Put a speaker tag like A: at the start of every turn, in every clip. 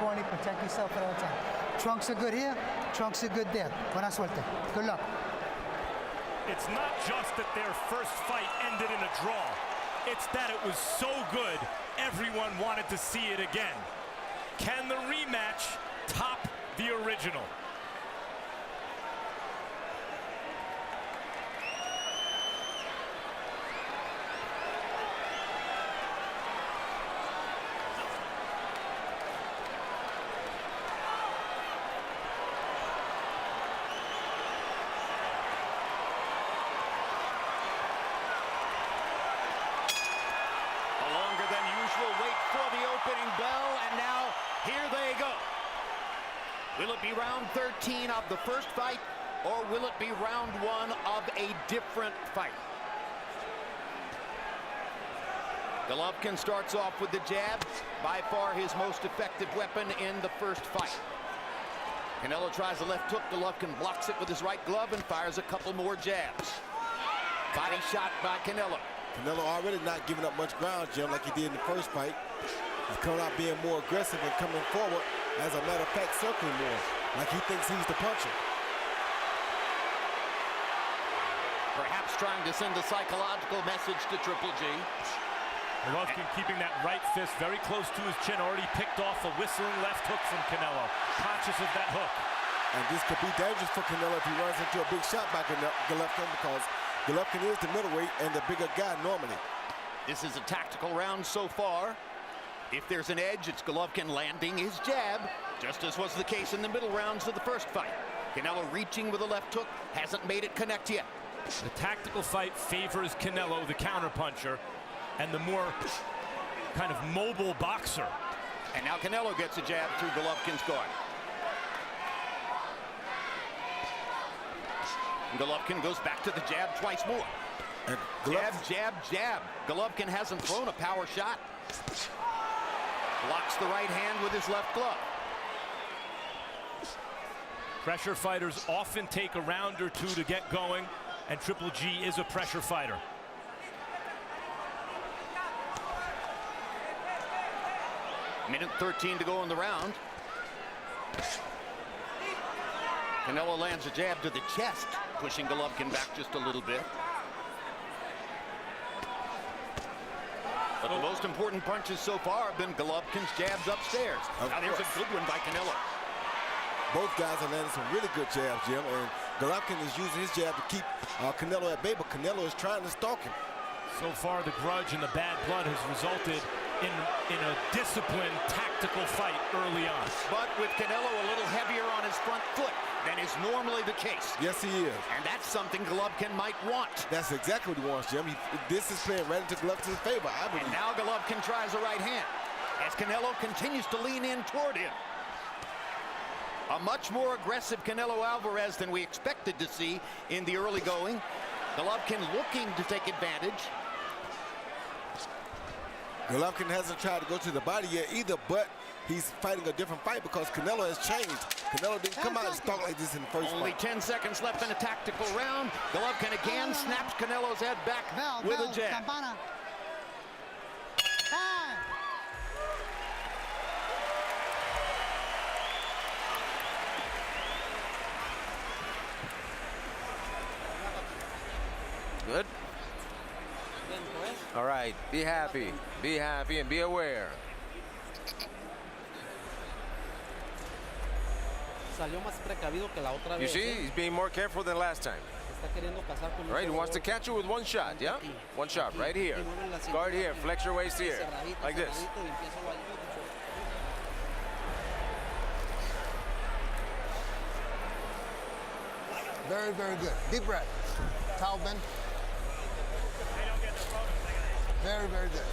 A: corner, protect yourself at all times. Trunks are good here, trunks are good there. Buena suerte. Good luck.
B: It's not just that their first fight ended in a draw. It's that it was so good, everyone wanted to see it again. Can the rematch top the original?
C: Wait for the opening bell, and now here they go. Will it be round 13 of the first fight, or will it be round 1 of a different fight? Golovkin starts off with the jab, by far his most effective weapon in the first fight. Canelo tries a left hook. Golovkin blocks it with his right glove and fires a couple more jabs. Body shot by Canelo.
D: Canelo already not giving up much ground, Jim, like he did in the first fight. He's coming out being more aggressive and coming forward, as a matter of fact, circling more, like he thinks he's the puncher.
C: Perhaps trying to send a psychological message to Triple G.
B: Golovkin keeping that right fist very close to his chin, already picked off a whistling left hook from Canelo. Conscious of that hook.
D: And this could be dangerous for Canelo if he runs into a big shot by Golovkin, because Golovkin is the middleweight and the bigger guy normally.
C: This is a tactical round so far. If there's an edge, it's Golovkin landing his jab, just as was the case in the middle rounds of the first fight. Canelo reaching with a left hook, hasn't made it connect yet.
B: The tactical fight favors Canelo, the counterpuncher, and the more kind of mobile boxer.
C: And now Canelo gets a jab through Golovkin's guard. Golovkin goes back to the jab twice more. Jab, jab, jab. Golovkin hasn't thrown a power shot. Blocks the right hand with his left glove.
B: Pressure fighters often take a round or two to get going, and Triple G is a pressure fighter.
C: Minute 13 to go in the round. Canelo lands a jab to the chest, pushing Golovkin back just a little bit. But the most important punches so far have been Golovkin's jabs upstairs. Now there's a good one by Canelo.
D: Both guys are landing some really good jabs, Jim, and Golovkin is using his jab to keep Canelo at bay, but Canelo is trying to stalk him.
B: So far, the grudge and the bad blood has resulted in a disciplined, tactical fight early on.
C: But with Canelo a little heavier on his front foot than is normally the case.
D: Yes, he is.
C: And that's something Golovkin might want.
D: That's exactly what he wants, Jim. This is playing right into Golovkin's favor, I believe.
C: And now Golovkin tries a right hand as Canelo continues to lean in toward him. A much more aggressive Canelo Alvarez than we expected to see in the early going. Golovkin looking to take advantage.
D: Golovkin hasn't tried to go to the body yet either, but he's fighting a different fight because Canelo has changed. Canelo didn't come out and stalk like this in the first
C: Only
D: fight.
C: 10 seconds left in a tactical round. Golovkin again snaps Canelo's head back with a jab.
E: Good. All right, be happy, and be aware. You see, he's being more careful than last time. All right, he wants to catch you with one shot, yeah? One shot right here. Guard here, flex your waist here, like this.
A: Very, very good. Deep breath. Towel bend. Very, very good.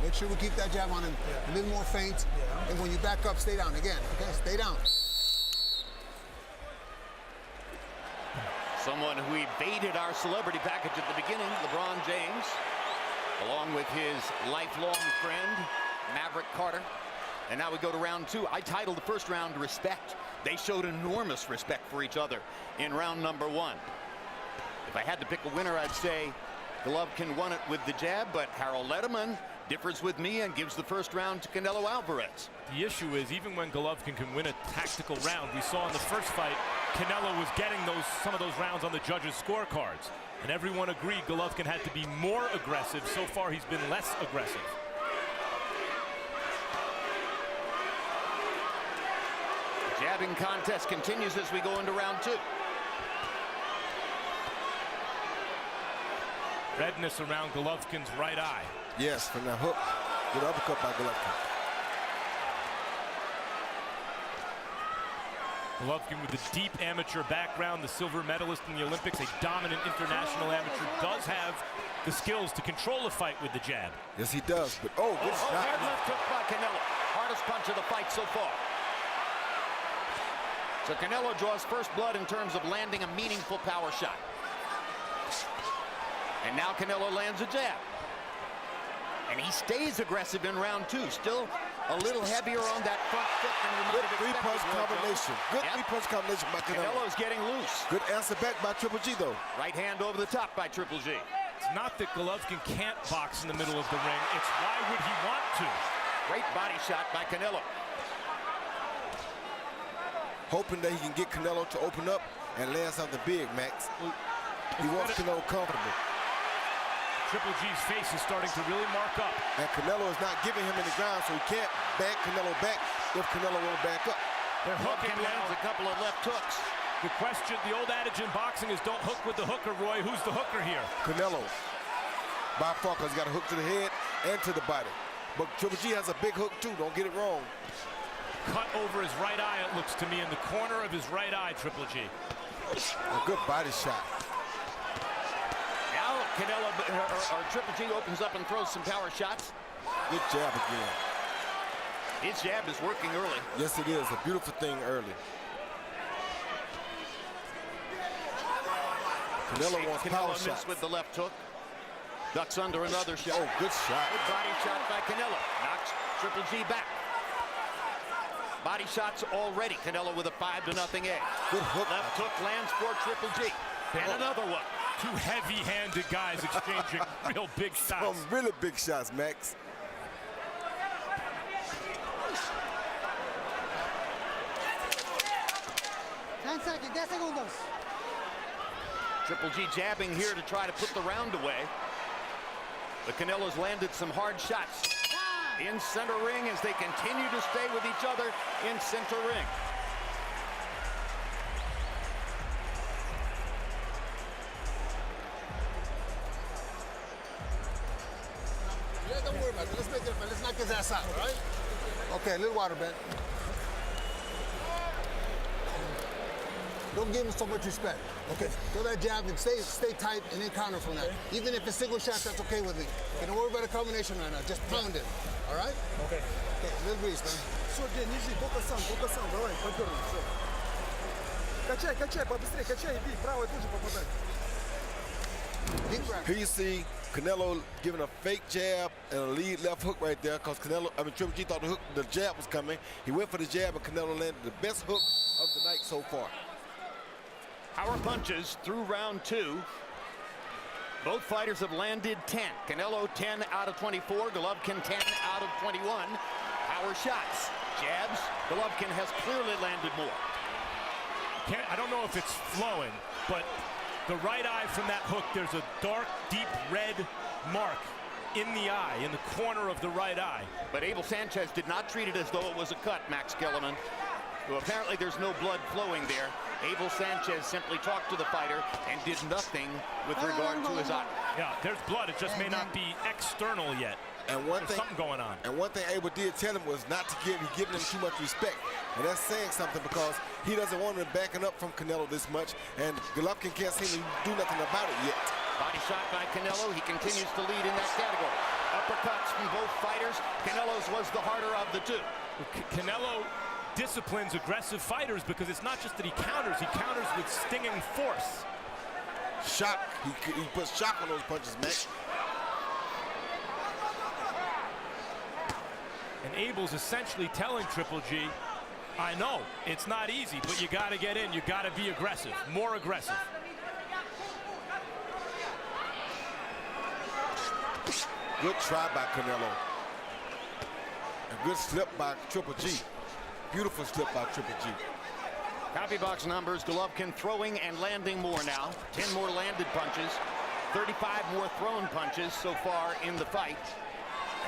A: Make sure we keep that jab on him. A little more feint. And when you back up, stay down again. Okay, stay down.
C: Someone who evaded our celebrity package at the beginning, LeBron James, along with his lifelong friend, Maverick Carter. And now we go to round 2. I titled the first round Respect. They showed enormous respect for each other in round number 1. If I had to pick a winner, I'd say Golovkin won it with the jab, but Harold Lederman differs with me and gives the first round to Canelo Alvarez.
B: The issue is, even when Golovkin can win a tactical round, we saw in the first fight, Canelo was getting some of those rounds on the judges' scorecards. And everyone agreed Golovkin had to be more aggressive. So far, he's been less aggressive.
C: The jabbing contest continues as we go into round 2.
B: Redness around Golovkin's right eye.
D: Yes, from that hook. Good uppercut by Golovkin.
B: Golovkin with a deep amateur background, the silver medalist in the Olympics, a dominant international amateur, does have the skills to control a fight with the jab.
D: Yes, he does. But good shot.
C: Hard left hook by Canelo. Hardest punch of the fight so far. So Canelo draws first blood in terms of landing a meaningful power shot. And now Canelo lands a jab. And he stays aggressive in round 2. Still a little heavier on that front foot than we might have expected.
D: Three-punch combination. Good three-punch combination by Canelo.
C: Canelo's getting loose.
D: Good answer back by Triple G, though.
C: Right hand over the top by Triple G.
B: It's not that Golovkin can't box in the middle of the ring. It's why would he want to?
C: Great body shot by Canelo.
D: Hoping that he can get Canelo to open up and land something big, Max. He wants Canelo comfortable.
B: Triple G's face is starting to really mark up.
D: And Canelo is not giving him any ground, so he can't back Canelo back if Canelo won't back up.
B: They're hooking
C: lands a couple of left hooks.
B: The question, the old adage in boxing is don't hook with the hooker, Roy. Who's the hooker here?
D: Canelo. By far, because he's got a hook to the head and to the body. But Triple G has a big hook, too. Don't get it wrong.
B: Cut over his right eye, it looks to me, in the corner of his right eye, Triple G.
D: A good body shot.
C: Now Canelo, or Triple G opens up and throws some power shots.
D: Good jab again.
C: His jab is working early.
D: Yes, it is. A beautiful thing early. Canelo wants power shots.
C: With the left hook. Ducks under another shot.
D: Oh, good shot.
C: Good body shot by Canelo. Knocks Triple G back. Body shots already. Canelo with a 5-0 edge.
D: Good hook.
C: Left hook lands for Triple G. And another one.
B: Two heavy-handed guys exchanging real big shots.
D: Some really big shots, Max.
C: Triple G jabbing here to try to put the round away. The Canelo's landed some hard shots. In center ring as they continue to stay with each other in center ring.
A: Yeah, don't worry about it. Let's knock his ass out, all right? Okay, a little water, Ben. Don't give him so much respect. Okay, throw that jab and stay tight and then counter from that. Even if it's single shots, that's okay with me. Okay, don't worry about the combination right now. Just pound it. All right? Okay. Okay, a little breeze, man.
F: Все, Дэн, ниже, только сам, давай, подерни, все. Качай, побыстрее, качай и бей, правой тоже попадай.
A: Deep breath.
D: Here you see Canelo giving a fake jab and a lead left hook right there because Triple G thought the jab was coming. He went for the jab and Canelo landed the best hook of the night so far.
C: Power punches through round 2. Both fighters have landed 10. Canelo 10 out of 24. Golovkin 10 out of 21. Power shots. Jabs. Golovkin has clearly landed more.
B: I don't know if it's flowing, but the right eye from that hook, there's a dark, deep red mark in the eye, in the corner of the right eye.
C: But Abel Sanchez did not treat it as though it was a cut, Max Kellerman. So apparently there's no blood flowing there. Abel Sanchez simply talked to the fighter and did nothing with regard to his eye.
B: Yeah, there's blood. It just may not be external yet.
D: And
B: There's something going on.
D: And one thing Abel did tell him was not to he's giving him too much respect. And that's saying something because he doesn't want him backing up from Canelo this much. And Golovkin can't seem to do nothing about it yet.
C: Body shot by Canelo. He continues to lead in that category. Uppercuts from both fighters. Canelo's was the harder of the two.
B: Canelo disciplines aggressive fighters because it's not just that he counters with stinging force.
D: Shock. He puts shock on those punches, man.
B: And Abel's essentially telling Triple G, I know, it's not easy, but you got to get in. You got to be aggressive, more aggressive.
D: Good try by Canelo. A good slip by Triple G. Beautiful slip by Triple G.
C: Copy box numbers, Golovkin throwing and landing more now. 10 more landed punches, 35 more thrown punches so far in the fight.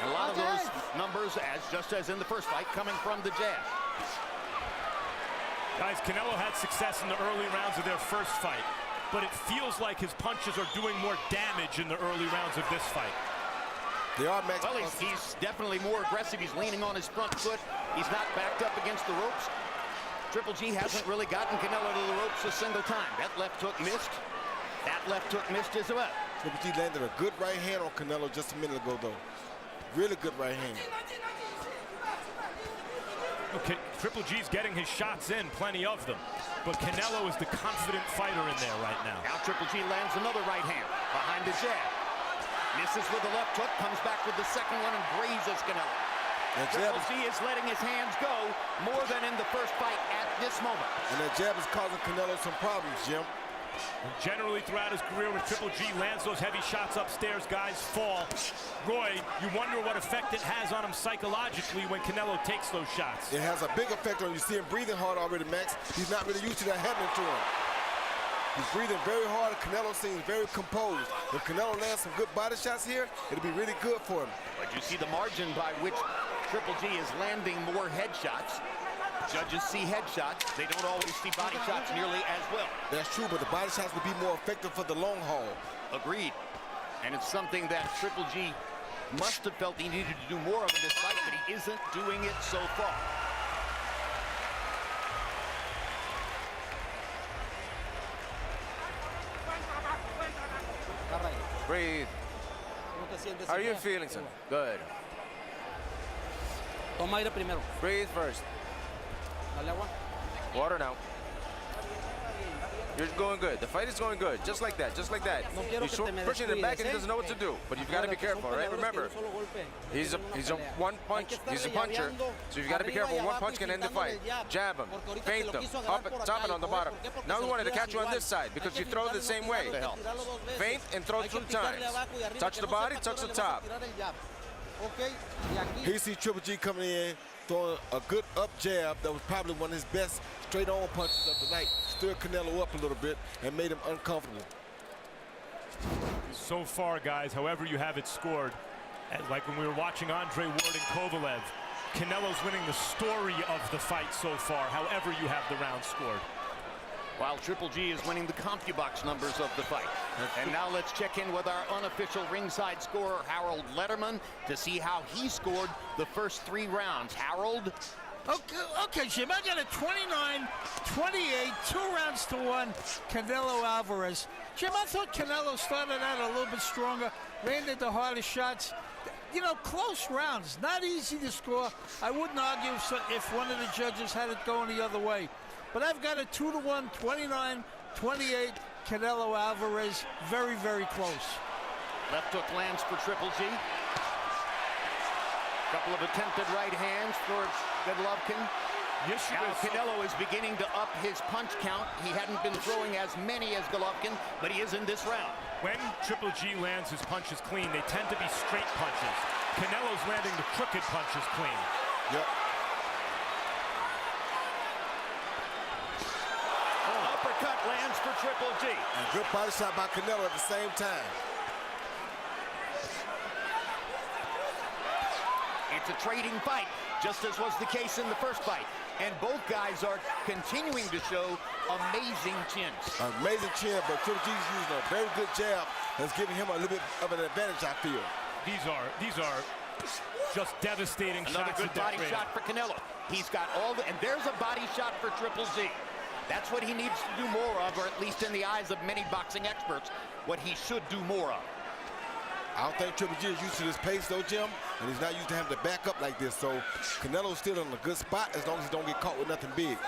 C: And a lot of those numbers, just as in the first fight, coming from the jab.
B: Guys, Canelo had success in the early rounds of their first fight, but it feels like his punches are doing more damage in the early rounds of this fight.
D: They are, Max.
C: Well, he's definitely more aggressive. He's leaning on his front foot. He's not backed up against the ropes. Triple G hasn't really gotten Canelo to the ropes a single time. That left hook missed. That left hook missed as well.
D: Triple G landed a good right hand on Canelo just a minute ago, though. Really good right hand.
B: Okay, Triple G's getting his shots in, plenty of them. But Canelo is the confident fighter in there right now.
C: Now Triple G lands another right hand behind the jab. Misses with the left hook, comes back with the second one and grazes Canelo. Triple G is letting his hands go more than in the first fight at this moment.
D: And that jab is causing Canelo some problems, Jim.
B: And generally throughout his career, when Triple G lands those heavy shots upstairs, guys fall. Roy, you wonder what effect it has on him psychologically when Canelo takes those shots.
D: It has a big effect on him. You see him breathing hard already, Max. He's not really used to that happening to him. He's breathing very hard. Canelo seems very composed. If Canelo lands some good body shots here, it'll be really good for him.
C: But you see the margin by which Triple G is landing more headshots. Judges see headshots. They don't always see body shots nearly as well.
D: That's true, but the body shots will be more effective for the long haul.
C: Agreed. And it's something that Triple G must have felt he needed to do more of in this fight, but he isn't doing it so far.
E: Breathe. How are you feeling, son? Good.
G: Toma aire primero.
E: Breathe first.
G: Dale agua.
E: Water now. You're going good. The fight is going good. Just like that. Just like that. You're pushing him back and he doesn't know what to do. But you've got to be careful, right? Remember, he's a one punch. He's a puncher. So you've got to be careful. One punch can end the fight. Jab him. Feint him. Top it on the bottom. Now he wanted to catch you on this side because you throw the same way. Feint and throw 2 times. Touch the body, touch the top.
D: He see Triple G coming in, throwing a good up jab that was probably one of his best straight-on punches of the night. Stirred Canelo up a little bit and made him uncomfortable.
B: So far, guys, however you have it scored, like when we were watching Andre Ward and Kovalev, Canelo's winning the story of the fight so far, however you have the round scored.
C: While Triple G is winning the CompuBox numbers of the fight. And now let's check in with our unofficial ringside scorer, Harold Letterman, to see how he scored the first 3 rounds. Harold?
H: Okay, Jim, I got a 29-28, 2 rounds to 1, Canelo Alvarez. Jim, I thought Canelo started out a little bit stronger, landed the hardest shots. You know, close rounds, not easy to score. I wouldn't argue if one of the judges had it going the other way. But I've got a 2-1, 29-28, Canelo Alvarez, very, very close.
C: Left hook lands for Triple G. Couple of attempted right hands for Golovkin.
B: Yes,
C: now Canelo is beginning to up his punch count. He hadn't been throwing as many as Golovkin, but he is in this round.
B: When Triple G lands his punches clean, they tend to be straight punches. Canelo's landing the crooked punches clean.
D: Yep.
C: Uppercut lands for Triple G.
D: And good body shot by Canelo at the same time.
C: It's a trading fight, just as was the case in the first fight. And both guys are continuing to show amazing chins.
D: Amazing chin, but Triple G's using a very good jab that's giving him a little bit of an advantage, I feel.
B: These are just devastating shots.
C: Another good body shot for Canelo. He's got all the, and there's a body shot for Triple G. That's what he needs to do more of, or at least in the eyes of many boxing experts, what he should do more of.
D: I don't think Triple G is used to this pace, though, Jim, and he's not used to having to back up like this. So Canelo's still in a good spot as long as he don't get caught with nothing big.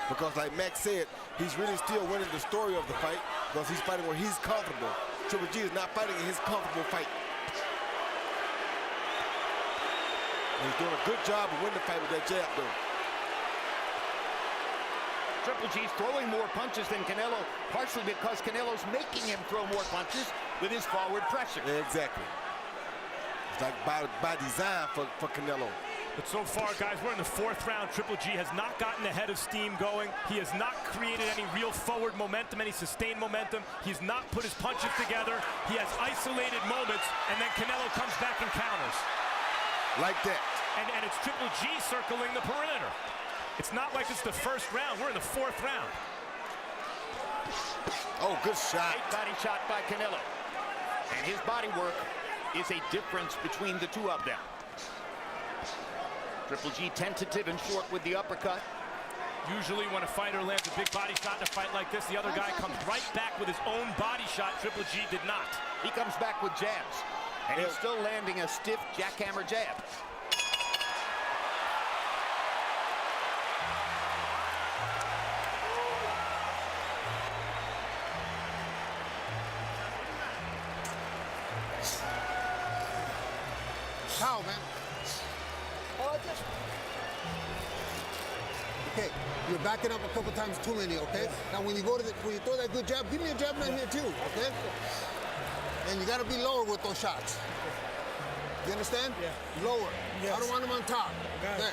D: Because like Max said, he's really still winning the story of the fight because he's fighting where he's comfortable. Triple G is not fighting in his comfortable fight. And he's doing a good job of winning the fight with that jab, though.
C: Triple G's throwing more punches than Canelo, partially because Canelo's making him throw more punches with his forward pressure.
D: Yeah, exactly. He's like by design for Canelo.
B: But so far, guys, we're in the 4th round. Triple G has not gotten the head of steam going. He has not created any real forward momentum, any sustained momentum. He's not put his punches together. He has isolated moments, and then Canelo comes back and counters.
D: Like that.
B: And it's Triple G circling the perimeter. It's not like it's the 1st round. We're in the 4th round.
D: Oh, good shot.
C: Great body shot by Canelo. And his body work is a difference between the two of them. Triple G tentative and short with the uppercut.
B: Usually when a fighter lands a big body shot in a fight like this, the other guy comes right back with his own body shot. Triple G did not.
C: He comes back with jabs. And he's still landing a stiff jackhammer jab.
A: How, man? Okay, you're backing up a couple times too many, okay? Now when you throw that good jab, give me a jab right here too, okay? And you gotta be lower with those shots. You understand?
F: Yeah.
A: Lower.
F: Yes.
A: I don't want them on top.
F: Got it.
A: There.